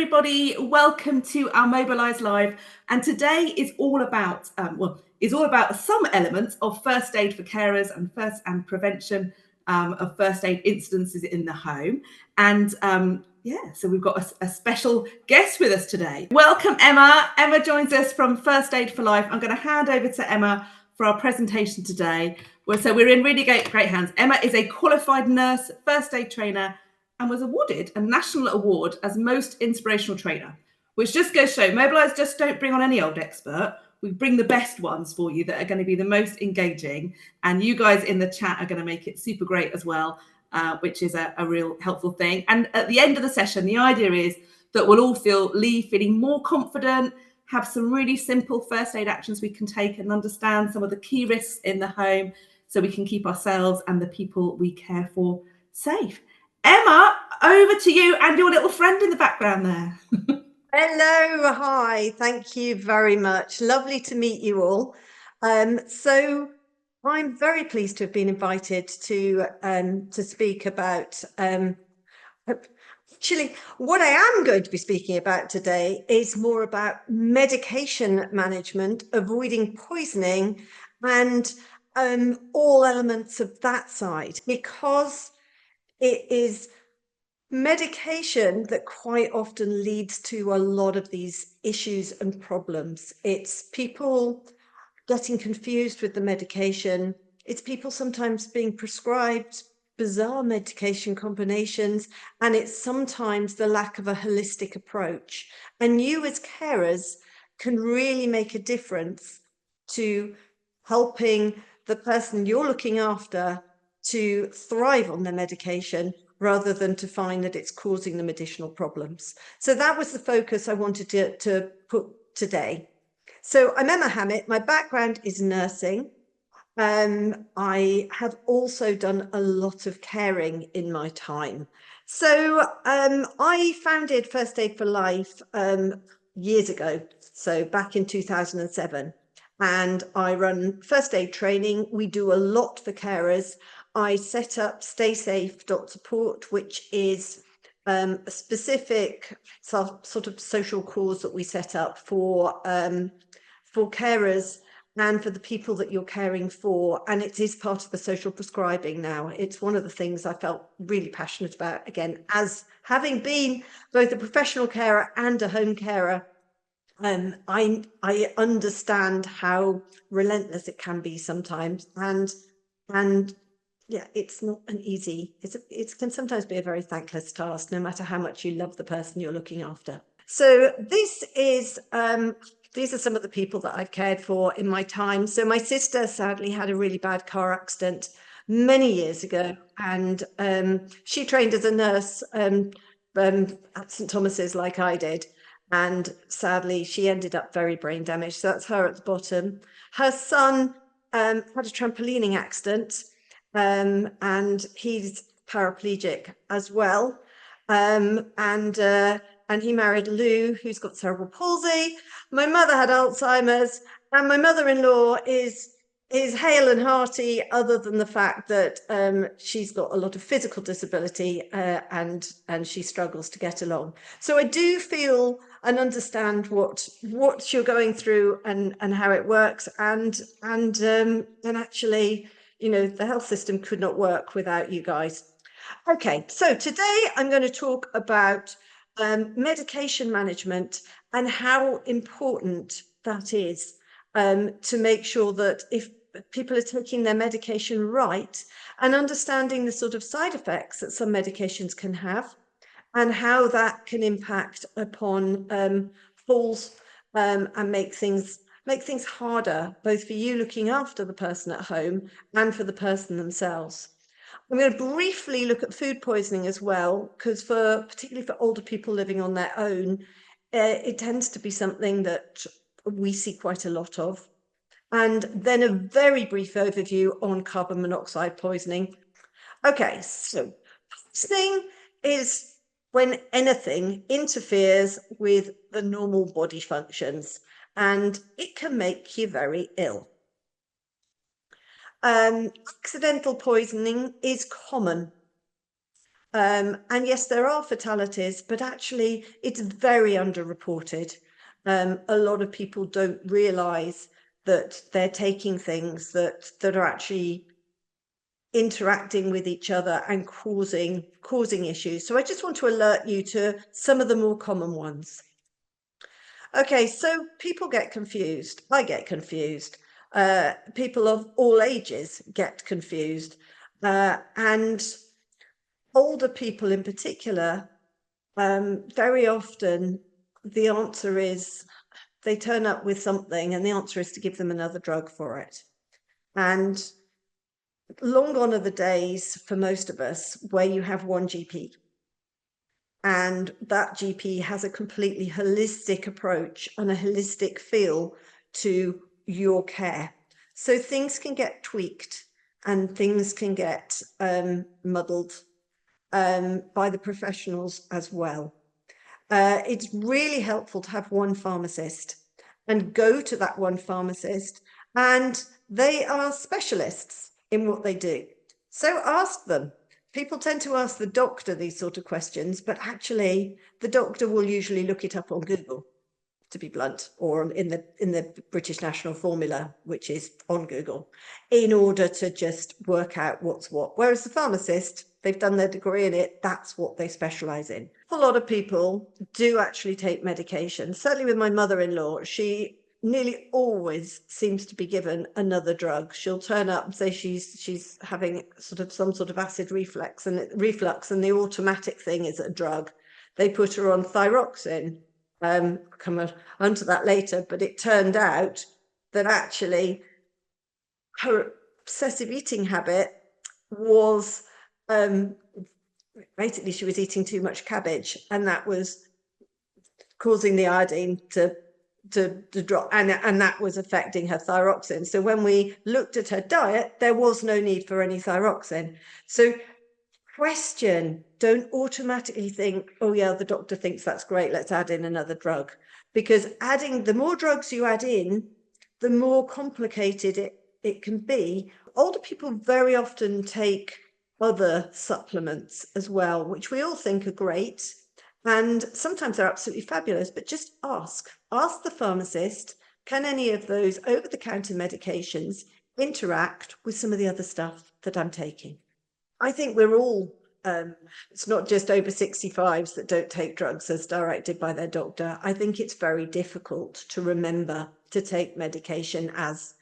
everybody. Welcome to our Mobilise Live. And today is all about, some elements of first aid for carers and prevention of first aid incidences in the home. And so we've got a special guest with us today. Welcome, Emma. Emma joins us from First Aid for Life. I'm going to hand over to Emma for our presentation today. So we're in really great hands. Emma is a qualified nurse, first aid trainer, and was awarded a national award as most inspirational trainer, which just goes to show Mobilise just don't bring on any old expert. We bring the best ones for you that are going to be the most engaging, and you guys in the chat are going to make it super great as well, which is a real helpful thing. And at the end of the session, the idea is that we'll all leave feeling more confident, have some really simple first aid actions we can take, and understand some of the key risks in the home so we can keep ourselves and the people we care for safe. Emma, over to you and your little friend in the background there. Hello, hi, thank you very much. Lovely to meet you all. So I'm very pleased to have been invited to speak about actually, what I am going to be speaking about today is more about medication management, avoiding poisoning, and all elements of that side, because it is medication that quite often leads to a lot of these issues and problems. It's people getting confused with the medication. It's people sometimes being prescribed bizarre medication combinations, and it's sometimes the lack of a holistic approach. And you as carers can really make a difference to helping the person you're looking after to thrive on their medication, rather than to find that it's causing them additional problems. So that was the focus I wanted to put today. So I'm Emma Hammett. My background is nursing. I have also done a lot of caring in my time. So I founded First Aid for Life years ago, so back in 2007. And I run first aid training. We do a lot for carers. I set up staysafe.support, which is a specific sort of social cause that we set up for carers and for the people that you're caring for. And it is part of the social prescribing now. It's one of the things I felt really passionate about, again, as having been both a professional carer and a home carer. I understand how relentless it can be sometimes, and yeah, it's not an easy, it can sometimes be a very thankless task, no matter how much you love the person you're looking after. So these are some of the people that I've cared for in my time. So my sister sadly had a really bad car accident many years ago, and she trained as a nurse at St Thomas's like I did. And sadly, she ended up very brain damaged. So that's her at the bottom. Her son had a trampolining accident, and he's paraplegic as well. And he married Lou, who's got cerebral palsy. My mother had Alzheimer's, and my mother-in-law is hale and hearty, other than the fact that she's got a lot of physical disability, and she struggles to get along. So I do feel and understand what you're going through and how it works, and actually, you know, the health system could not work without you guys. Okay, so today I'm going to talk about medication management and how important that is, to make sure that if people are taking their medication right, and understanding the sort of side effects that some medications can have, and how that can impact upon falls, and make things harder, both for you looking after the person at home and for the person themselves. I'm going to briefly look at food poisoning as well, because particularly for older people living on their own, it tends to be something that we see quite a lot of. And then a very brief overview on carbon monoxide poisoning. Okay, so poisoning is when anything interferes with the normal body functions, and it can make you very ill. Accidental poisoning is common. And yes, there are fatalities, but actually it's very underreported. A lot of people don't realise that they're taking things that are actually interacting with each other and causing issues. So I just want to alert you to some of the more common ones. Okay, so people get confused. I get confused. People of all ages get confused. And older people in particular, very often the answer is they turn up with something and the answer is to give them another drug for it. And long gone are the days for most of us where you have one GP and that GP has a completely holistic approach and a holistic feel to your care. So things can get tweaked and things can get muddled by the professionals as well. It's really helpful to have one pharmacist and go to that one pharmacist, and they are specialists in what they do. So ask them. People tend to ask the doctor these sort of questions, but actually the doctor will usually look it up on Google, to be blunt, or in the British National Formula, which is on Google, in order to just work out what's what. Whereas the pharmacist, they've done their degree in it, that's what they specialise in. A lot of people do actually take medication. Certainly with my mother-in-law, she nearly always seems to be given another drug. She'll turn up and say she's having some sort of acid reflux, and the automatic thing is a drug. They put her on thyroxine. Come on to that later, but it turned out that actually her obsessive eating habit was basically she was eating too much cabbage, and that was causing the iodine to drop, and that was affecting her thyroxine. So when we looked at her diet, there was no need for any thyroxine. So question, don't automatically think, oh yeah, the doctor thinks that's great, let's add in another drug. Because the more drugs you add in, the more complicated it can be. Older people very often take other supplements as well, which we all think are great. And sometimes they're absolutely fabulous, but just ask the pharmacist, can any of those over-the-counter medications interact with some of the other stuff that I'm taking? I think we're all, it's not just over 65s that don't take drugs as directed by their doctor. I think it's very difficult to remember to take medication as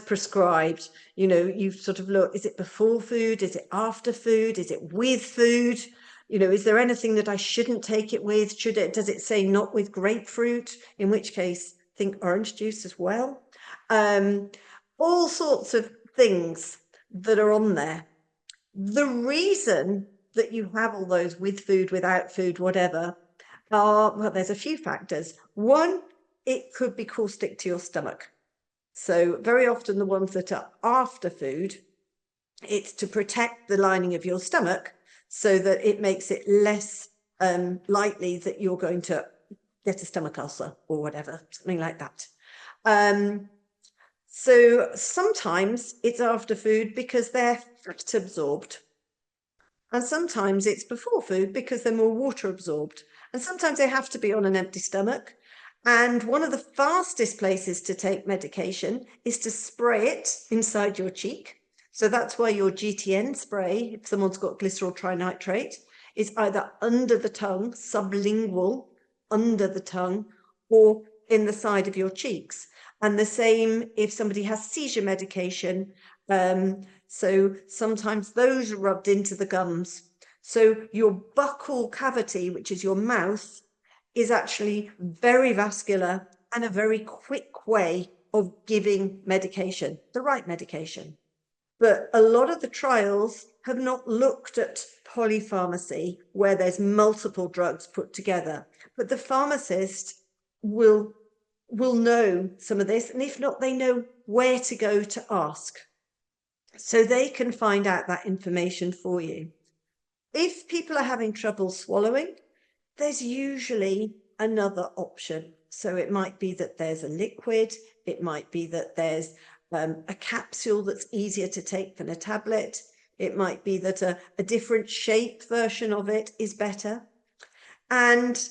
prescribed. You know, you sort of look, is it before food? Is it after food? Is it with food? You know, is there anything that I shouldn't take it with? Does it say not with grapefruit? In which case, think orange juice as well. All sorts of things that are on there. The reason that you have all those with food, without food, whatever, well, there's a few factors. One, it could be caustic to your stomach. So very often the ones that are after food, it's to protect the lining of your stomach so that it makes it less likely that you're going to get a stomach ulcer or whatever, something like that. So sometimes it's after food because they're fat absorbed. And sometimes it's before food because they're more water absorbed. And sometimes they have to be on an empty stomach. And one of the fastest places to take medication is to spray it inside your cheek. So that's why your GTN spray, if someone's got glycerol trinitrate, is either under the tongue, sublingual, under the tongue, or in the side of your cheeks. And the same if somebody has seizure medication. So sometimes those are rubbed into the gums. So your buccal cavity, which is your mouth, is actually very vascular and a very quick way of giving medication, the right medication. But a lot of the trials have not looked at polypharmacy, where there's multiple drugs put together. But the pharmacist will know some of this, and if not, they know where to go to ask. So they can find out that information for you. If people are having trouble swallowing, there's usually another option. So it might be that there's a liquid, it might be that there's a capsule that's easier to take than a tablet. It might be that a different shaped version of it is better. And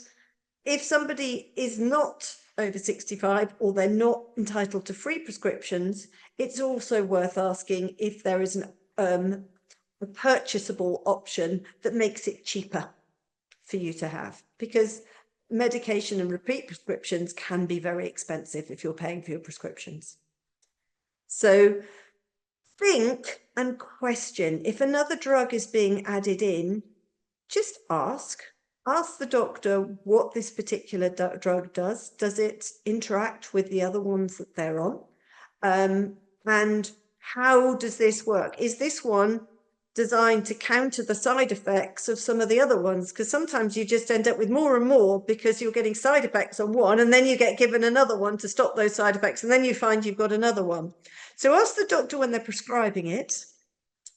if somebody is not over 65 or they're not entitled to free prescriptions, it's also worth asking if there is a purchasable option that makes it cheaper for you to have, because medication and repeat prescriptions can be very expensive if you're paying for your prescriptions. So think and question. If another drug is being added in, just ask the doctor what this particular drug does. Does it interact with the other ones that they're on? And how does this work? Is this one designed to counter the side effects of some of the other ones? Because sometimes you just end up with more and more because you're getting side effects on one, and then you get given another one to stop those side effects, and then you find you've got another one. So ask the doctor when they're prescribing it,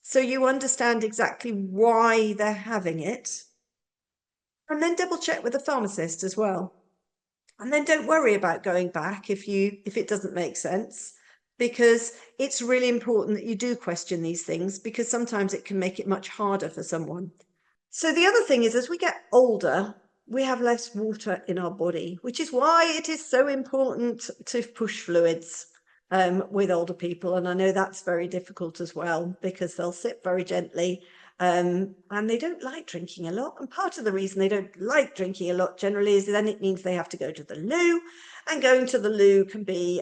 so you understand exactly why they're having it. And then double check with the pharmacist as well. And then don't worry about going back if it doesn't make sense, because it's really important that you do question these things, because sometimes it can make it much harder for someone. So the other thing is, as we get older, we have less water in our body, which is why it is so important to push fluids with older people. And I know that's very difficult as well, because they'll sit very gently and they don't like drinking a lot. And part of the reason they don't like drinking a lot generally is then it means they have to go to the loo, and going to the loo can be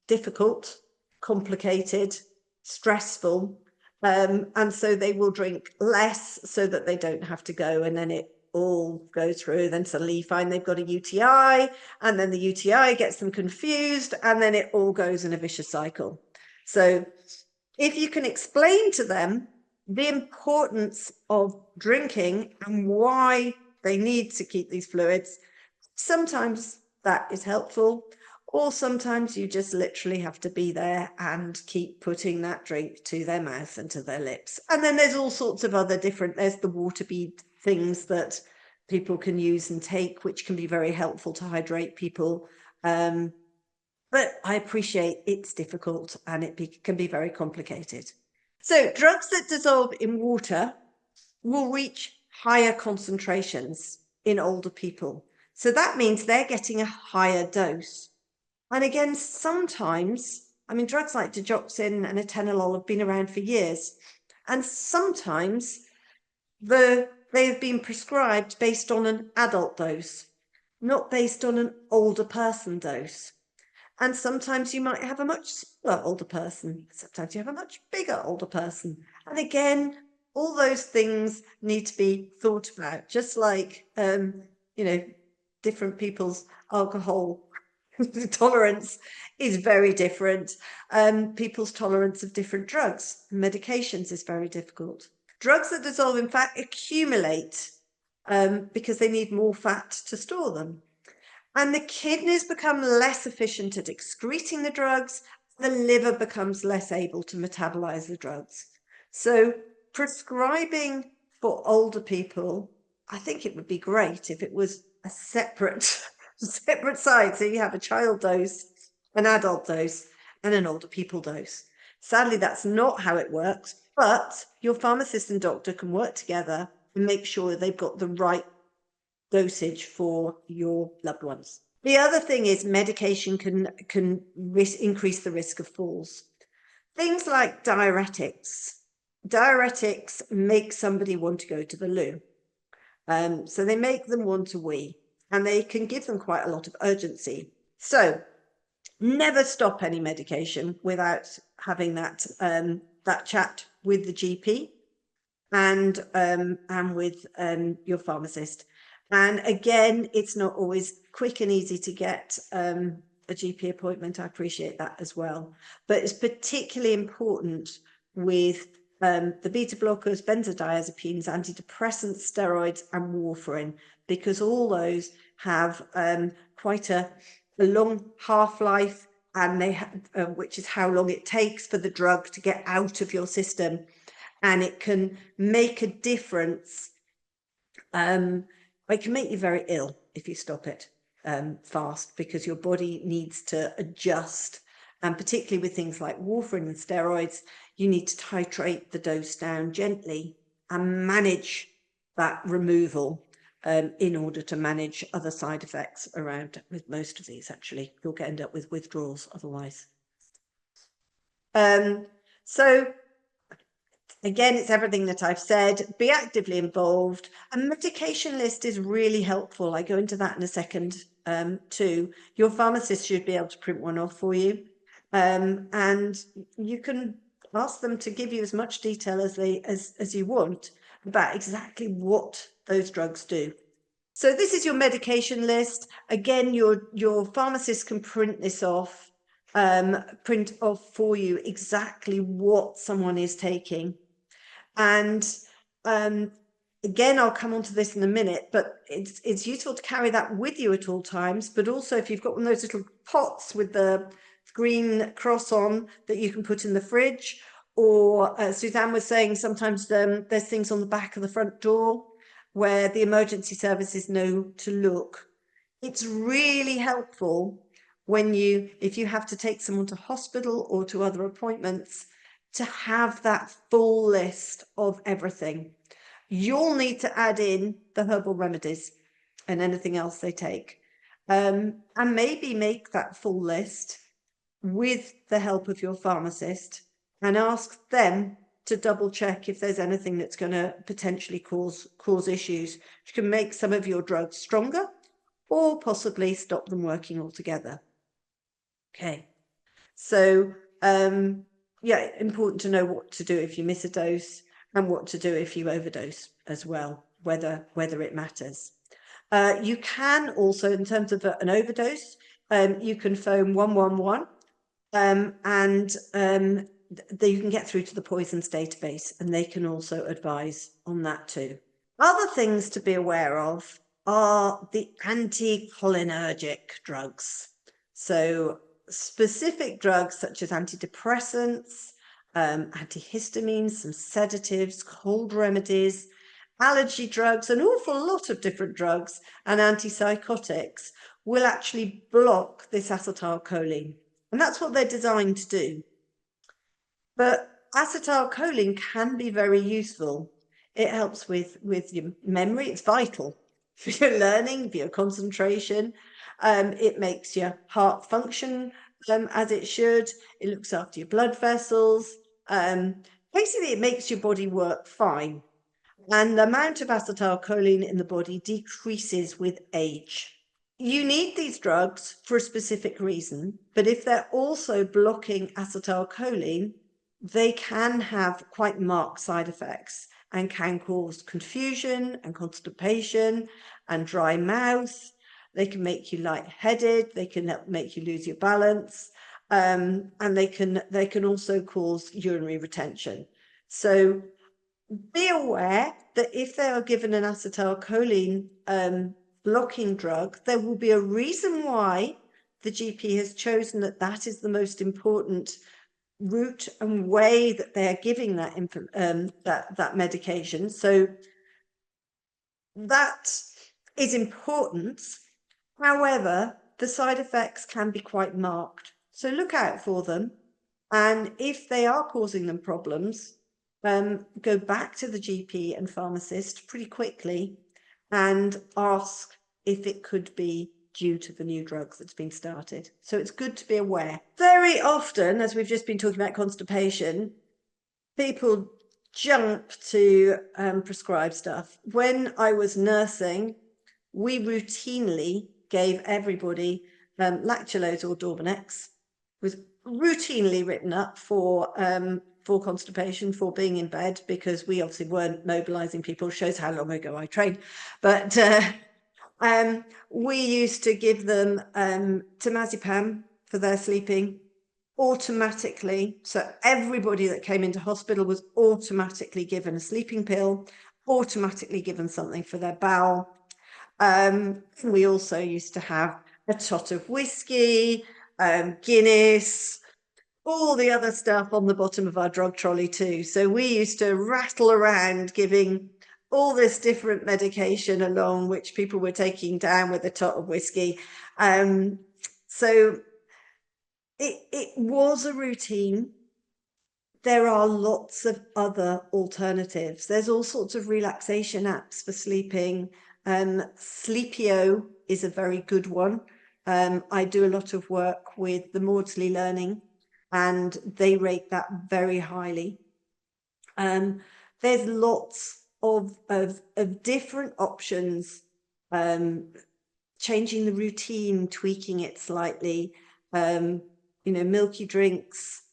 difficult, complicated, stressful. And so they will drink less so that they don't have to go, and then it all goes through. Then suddenly you find they've got a UTI, and then the UTI gets them confused, and then it all goes in a vicious cycle. So if you can explain to them the importance of drinking and why they need to keep these fluids, sometimes that is helpful, or sometimes you just literally have to be there and keep putting that drink to their mouth and to their lips. And then there's all sorts of other there's the water bead things that people can use and take, which can be very helpful to hydrate people. But I appreciate it's difficult, and it can be very complicated. So drugs that dissolve in water will reach higher concentrations in older people. So that means they're getting a higher dose. And again, sometimes, I mean, drugs like digoxin and atenolol have been around for years. And sometimes they have been prescribed based on an adult dose, not based on an older person dose. And sometimes you might have a much smaller older person. Sometimes you have a much bigger older person. And again, all those things need to be thought about, just like, different people's alcohol tolerance is very different. People's tolerance of different drugs and medications is very difficult. Drugs that dissolve in fat accumulate because they need more fat to store them. And the kidneys become less efficient at excreting the drugs. The liver becomes less able to metabolize the drugs. So prescribing for older people, I think it would be great if it was a separate side. So you have a child dose, an adult dose, and an older people dose. Sadly, that's not how it works, but your pharmacist and doctor can work together and make sure they've got the right dosage for your loved ones. The other thing is medication can increase the risk of falls. Things like diuretics. Diuretics make somebody want to go to the loo. So they make them want to wee, and they can give them quite a lot of urgency. So never stop any medication without having that chat with the GP and with your pharmacist. And again, it's not always quick and easy to get a GP appointment. I appreciate that as well. But it's particularly important with the beta blockers, benzodiazepines, antidepressants, steroids, and warfarin, because all those have quite a long half-life, and they which is how long it takes for the drug to get out of your system. And it can make a difference. It can make you very ill if you stop it fast, because your body needs to adjust And particularly with things like warfarin and steroids, you need to titrate the dose down gently and manage that removal in order to manage other side effects around. With most of these, actually, you'll end up with withdrawals otherwise. So again, it's everything that I've said. Be actively involved. A medication list is really helpful. I go into that in a second too. Your pharmacist should be able to print one off for you. And you can ask them to give you as much detail as you want about exactly what those drugs do. So this is your medication list. Again, your pharmacist can print this off, print off for you exactly what someone is taking. And again, I'll come on to this in a minute, but it's useful to carry that with you at all times. But also, if you've got one of those little pots with the green cross on that you can put in the fridge, or Suzanne was saying sometimes there's things on the back of the front door where the emergency services know to look. It's really helpful if you have to take someone to hospital or to other appointments, to have that full list of everything. You'll need to add in the herbal remedies and anything else they take, and maybe make that full list with the help of your pharmacist and ask them to double check if there's anything that's going to potentially cause issues, which can make some of your drugs stronger or possibly stop them working altogether. Okay, so yeah, important to know what to do if you miss a dose and what to do if you overdose as well, whether it matters. You can also, in terms of an overdose, you can phone 111 and you can get through to the poisons database, and they can also advise on that too. Other things to be aware of are the anticholinergic drugs. So specific drugs such as antidepressants, antihistamines, some sedatives, cold remedies, allergy drugs, an awful lot of different drugs, and antipsychotics will actually block this acetylcholine. And that's what they're designed to do. But acetylcholine can be very useful. It helps with your memory. It's vital for your learning, for your concentration. It makes your heart function as it should. It looks after your blood vessels. Basically, it makes your body work fine. And the amount of acetylcholine in the body decreases with age. You need these drugs for a specific reason, but if they're also blocking acetylcholine, they can have quite marked side effects and can cause confusion and constipation and dry mouth. They can make you lightheaded. They can make you lose your balance, and they can also cause urinary retention. So be aware that if they are given an acetylcholine blocking drug, there will be a reason why the GP has chosen that is the most important route and way that they are giving that medication. So that is important. However, the side effects can be quite marked. So look out for them. And if they are causing them problems, go back to the GP and pharmacist pretty quickly and ask if it could be due to the new drugs that's been started. So it's good to be aware. Very often, as we've just been talking about constipation, people jump to prescribe stuff. When I was nursing, we routinely gave everybody lactulose or Dorbanex. Was routinely written up for constipation, for being in bed, because we obviously weren't mobilizing people. Shows how long ago I trained. But we used to give them temazepam for their sleeping automatically. So everybody that came into hospital was automatically given a sleeping pill, automatically given something for their bowel. We also used to have a tot of whiskey, Guinness, all the other stuff on the bottom of our drug trolley too. So we used to rattle around giving all this different medication along, which people were taking down with a tot of whiskey. So it was a routine. There are lots of other alternatives. There's all sorts of relaxation apps for sleeping. Sleepio is a very good one. I do a lot of work with the Maudsley Learning, and they rate that very highly. There's lots of different options, changing the routine, tweaking it slightly, milky drinks,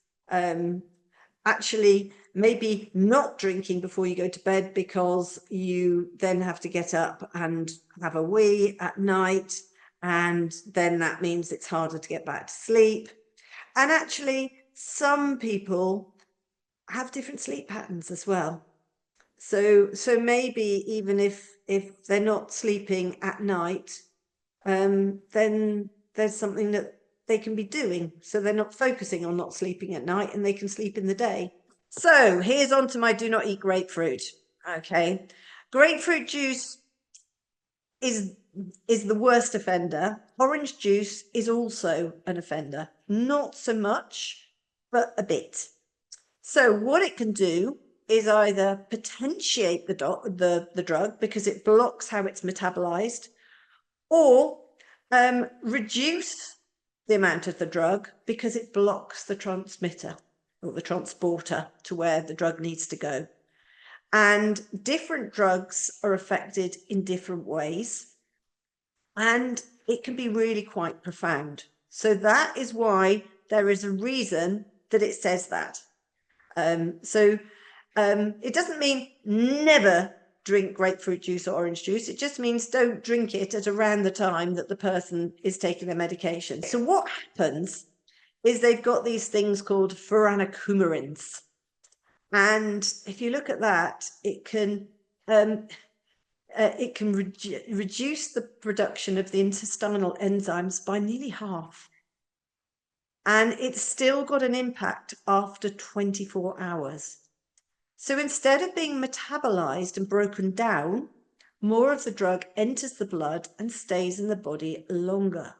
actually maybe not drinking before you go to bed, because you then have to get up and have a wee at night, and then that means it's harder to get back to sleep. And actually some people have different sleep patterns as well. So maybe even if they're not sleeping at night, then there's something that they can be doing, so they're not focusing on not sleeping at night, and they can sleep in the day. So here's on to my do not eat grapefruit. Okay, grapefruit juice is the worst offender. Orange juice is also an offender, not so much, but a bit. So what it can do is either potentiate the drug because it blocks how it's metabolized, or reduce the amount of the drug because it blocks the transmitter or the transporter to where the drug needs to go. And different drugs are affected in different ways, and it can be really quite profound. So that is why there is a reason that it says that. It doesn't mean never drink grapefruit juice or orange juice. It just means don't drink it at around the time that the person is taking their medication. So what happens is they've got these things called furanocoumarins. And if you look at that, it can reduce the production of the intestinal enzymes by nearly half. And it's still got an impact after 24 hours. So instead of being metabolized and broken down, more of the drug enters the blood and stays in the body longer.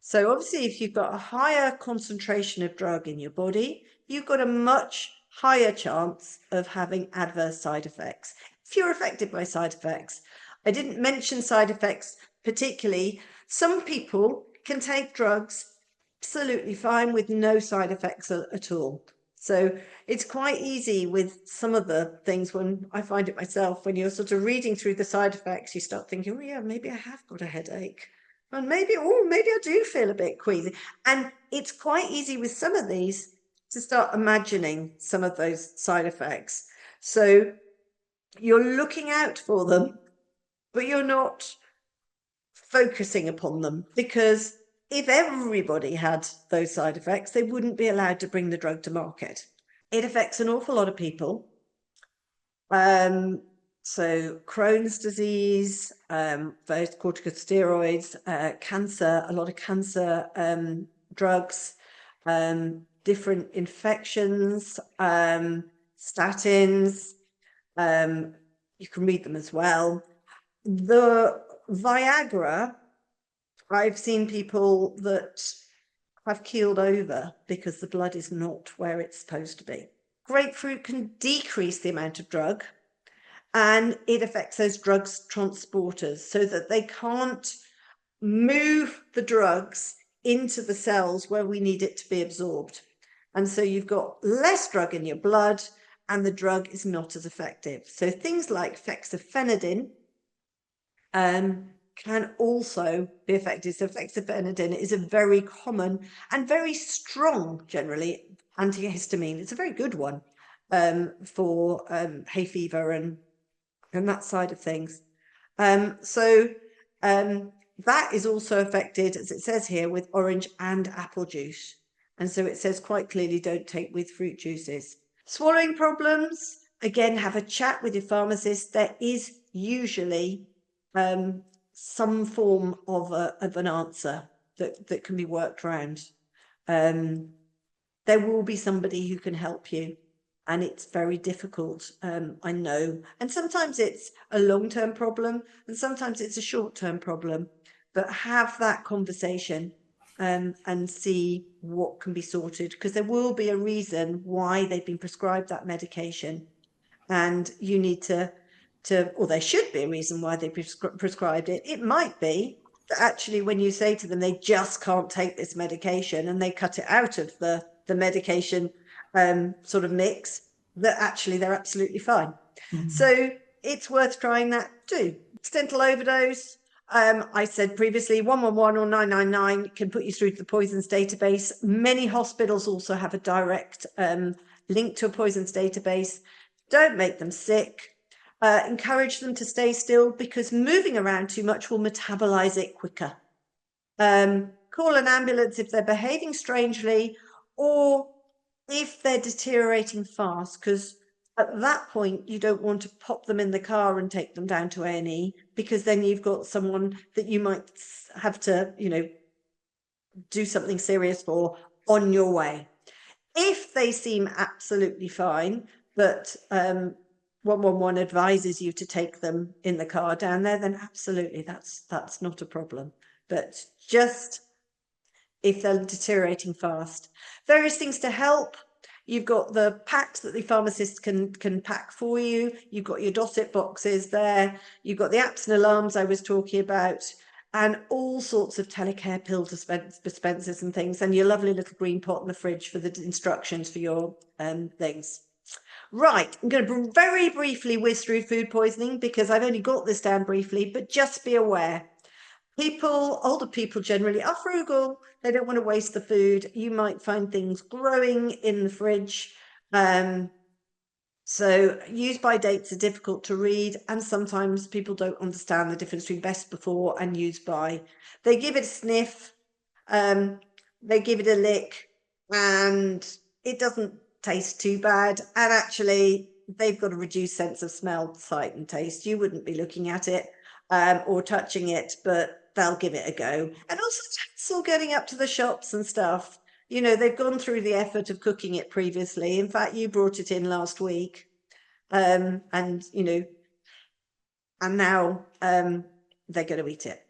So obviously, if you've got a higher concentration of drug in your body, you've got a much higher chance of having adverse side effects. If you're affected by side effects, I didn't mention side effects particularly. Some people can take drugs absolutely fine with no side effects at all. So it's quite easy with some of the things, when I find it myself, when you're sort of reading through the side effects, you start thinking, oh yeah, maybe I have got a headache. And maybe I do feel a bit queasy. And it's quite easy with some of these to start imagining some of those side effects. So you're looking out for them, but you're not focusing upon them, because if everybody had those side effects, they wouldn't be allowed to bring the drug to market. It affects an awful lot of people. So Crohn's disease, various corticosteroids, cancer, a lot of cancer drugs, different infections, statins, you can read them as well. The Viagra, I've seen people that have keeled over because the blood is not where it's supposed to be. Grapefruit can decrease the amount of drug, and it affects those drugs transporters so that they can't move the drugs into the cells where we need it to be absorbed. And so you've got less drug in your blood, and the drug is not as effective. So things like fexofenadine can also be affected. So fexofenadine is a very common and very strong, generally, antihistamine. It's a very good one for hay fever and that side of things. That is also affected, as it says here, with orange and apple juice. And so it says quite clearly, don't take with fruit juices. Swallowing problems, again, have a chat with your pharmacist. There is usually some form of an answer that can be worked around. There will be somebody who can help you, and it's very difficult, I know. And sometimes it's a long-term problem, and sometimes it's a short-term problem. But have that conversation and see what can be sorted, because there will be a reason why they've been prescribed that medication, and you need to, or there should be a reason why they prescribed it. It might be that actually when you say to them they just can't take this medication and they cut it out of the medication sort of mix, that actually they're absolutely fine. So it's worth trying that too. Accidental overdose, I said previously, 111 or 999 can put you through to the poisons database. Many hospitals also have a direct link to a poisons database. Don't make them sick. Encourage them to stay still, because moving around too much will metabolize it quicker. Call an ambulance if they're behaving strangely, or if they're deteriorating fast, because at that point you don't want to pop them in the car and take them down to A&E, because then you've got someone that you might have to, you know, do something serious for on your way. If they seem absolutely fine, but 111 advises you to take them in the car down there, then absolutely that's not a problem. But just if they're deteriorating fast. Various things to help. You've got the packs that the pharmacist can pack for you. You've got your Dosset boxes there. You've got the apps and alarms I was talking about, and all sorts of telecare pill dispensers and things, and your lovely little green pot in the fridge for the instructions for your things. Right, I'm going to very briefly whiz through food poisoning, because I've only got this down briefly, but just be aware. Older people generally are frugal. They don't want to waste the food. You might find things growing in the fridge. So use by dates are difficult to read, and sometimes people don't understand the difference between best before and use by. They give it a sniff, they give it a lick, and it doesn't taste too bad. And actually, they've got a reduced sense of smell, sight, and taste. You wouldn't be looking at it or touching it, but they'll give it a go. And also, still getting up to the shops and stuff. You know, they've gone through the effort of cooking it previously. In fact, you brought it in last week. And, you know, and now they're going to eat it.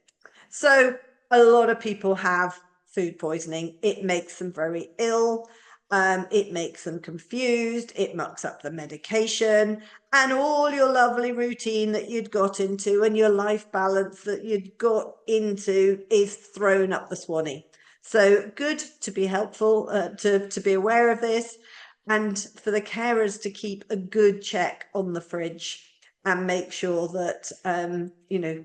So a lot of people have food poisoning. It makes them very ill. It makes them confused. It mucks up the medication, and all your lovely routine that you'd got into and your life balance that you'd got into is thrown up the swanny. So good to be helpful, to be aware of this, and for the carers to keep a good check on the fridge and make sure that, you know,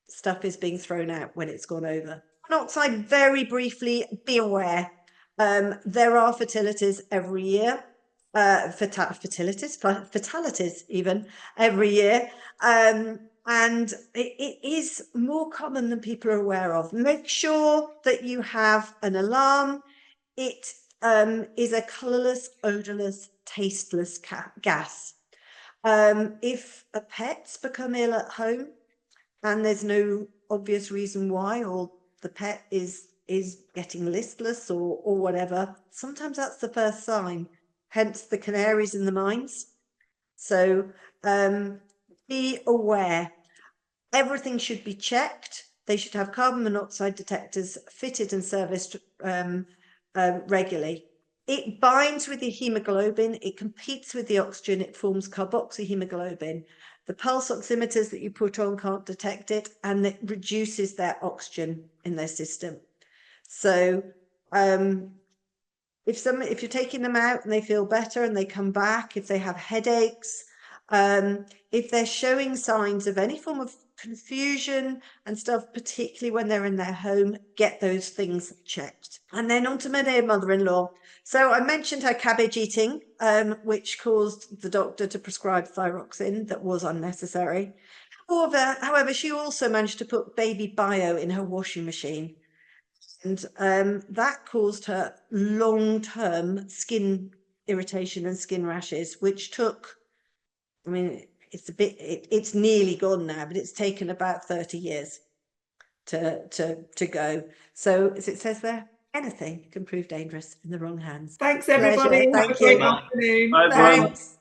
stuff is being thrown out when it's gone over. Monoxide, very briefly, be aware. There are fatalities every year, fatalities even every year. And it is more common than people are aware of. Make sure that you have an alarm. It is a colourless, odourless, tasteless gas. If a pet's become ill at home and there's no obvious reason why, or the pet is getting listless or whatever, sometimes that's the first sign, hence the canaries in the mines. So be aware. Everything should be checked. They should have carbon monoxide detectors fitted and serviced regularly. It binds with the hemoglobin, it competes with the oxygen, it forms carboxyhemoglobin. The pulse oximeters that you put on can't detect it, and it reduces their oxygen in their system. So if you're taking them out and they feel better and they come back, if they have headaches, if they're showing signs of any form of confusion and stuff, particularly when they're in their home, get those things checked. And then on to my dear mother-in-law. So I mentioned her cabbage eating, which caused the doctor to prescribe thyroxine that was unnecessary. However, she also managed to put baby bio in her washing machine. And that caused her long-term skin irritation and skin rashes, which took, I mean, it's nearly gone now, but it's taken about 30 years to go. So as it says there, anything can prove dangerous in the wrong hands. Thanks, everybody. Pleasure. Have Thank a great you. afternoon. Bye, everyone. Thanks.